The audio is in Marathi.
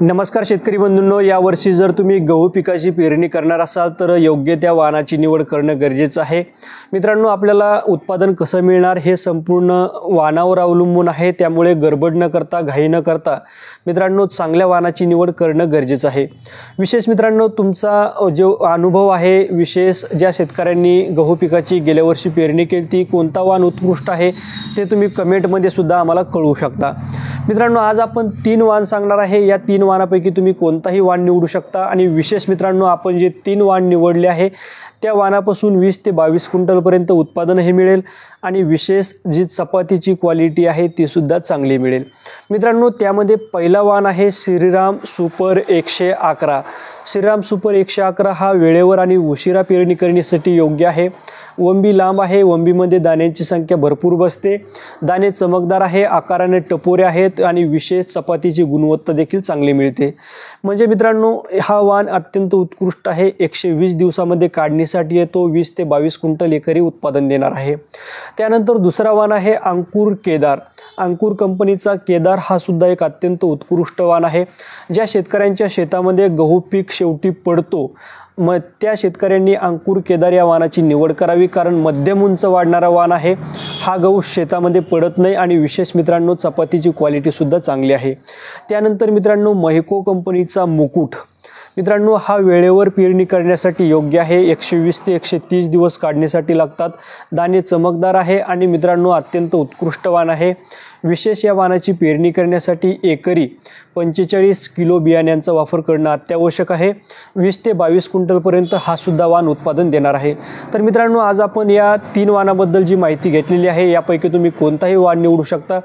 नमस्कार शेतकरी बंधूंनो, यावर्षी जर तुम्ही गहू पिकाची पेरणी करणार असाल तर योग्य त्या वाणाची निवड करणं गरजेचं आहे। मित्रांनो, आपल्याला उत्पादन कसं मिळणार हे संपूर्ण वाणावर अवलंबून आहे। त्यामुळे गडबड न करता, घाई न करता मित्रांनो चांगल्या वाणाची निवड करणं गरजेचं आहे। विशेष मित्रांनो, तुमचा जो अनुभव आहे, विशेष ज्या शेतकऱ्यांनी गहू पिकाची गेल्या वर्षी पेरणी केली ती कोणता वाण उत्कृष्ट आहे ते तुम्ही कमेंटमध्ये सुद्धा आम्हाला कळवू शकता। मित्रांनो, आज आपण 3 वाण सांगणार आहे। या 3 वाणापैकी तुम्ही कोणताही वाण निवडू शकता आणि विशेष मित्रांनो, आपण जे 3 वाण निवडले आहे त्या वाणापासून 20 ते 22 क्विंटलपर्यंत उत्पादन हे मिळेल आणि विशेष जी चपातीची क्वालिटी आहे ती सुद्धा चांगली मिळेल। मित्रांनो, त्यामध्ये पहिला वाण आहे श्रीराम सुपर 111। श्रीराम सुपर 111 हा वेळेवर आणि उशिरा पेरणी करण्यासाठी योग्य आहे। वंबी लांब आहे, वंबीमध्ये दाण्यांची संख्या भरपूर बसते, दाणे चमकदार आहे, आकाराने टपोरे आहेत आणि विशेष चपातीची गुणवत्ता देखील चांगली मिळते। म्हणजे मित्रांनो, हा वाण अत्यंत उत्कृष्ट आहे। 120 दिवसामध्ये काढणीसाठी येतो, 20 ते 22 क्विंटल एकरी उत्पादन देणार आहे। त्यानंतर दुसरा वाण आहे अंकुर केदार। अंकुर कंपनीचा केदार हा सुद्धा एक अत्यंत उत्कृष्ट वाण आहे। ज्या शेतकऱ्यांच्या शेतामध्ये गहू पीक शेवटी पडतो मग त्या शेतकऱ्यांनी अंकुर केदार या वाणाची निवड करावी, कारण मध्यम उंच वाढणारा वाण आहे। हा गहू शेतामध्ये पडत नाही आणि विशेष मित्रांनो चपातीची क्वालिटी सुद्धा चांगली आहे। त्यानंतर मित्रांनो, महिको कंपनीचा मुकुट। मित्रांनो, हा वेळेवर पेरणी करण्यासाठी योग्य आहे। 120 ते 130 दिवस काढण्यासाठी लागतात, दाणे चमकदार आहे आणि मित्रांनो अत्यंत उत्कृष्ट वाण आहे। विशेष या वाणाची पेरणी करण्यासाठी एकरी 45 किलो बियाण्यांचा वापर करणं अत्यावश्यक आहे। 20 ते 22 क्विंटलपर्यंत हा सुद्धा वाण उत्पादन देणार आहे। तर मित्रांनो, आज आपण या 3 वाणाबद्दल जी माहिती घेतलेली आहे यापैकी तुम्ही कोणताही वाण निवडू शकता।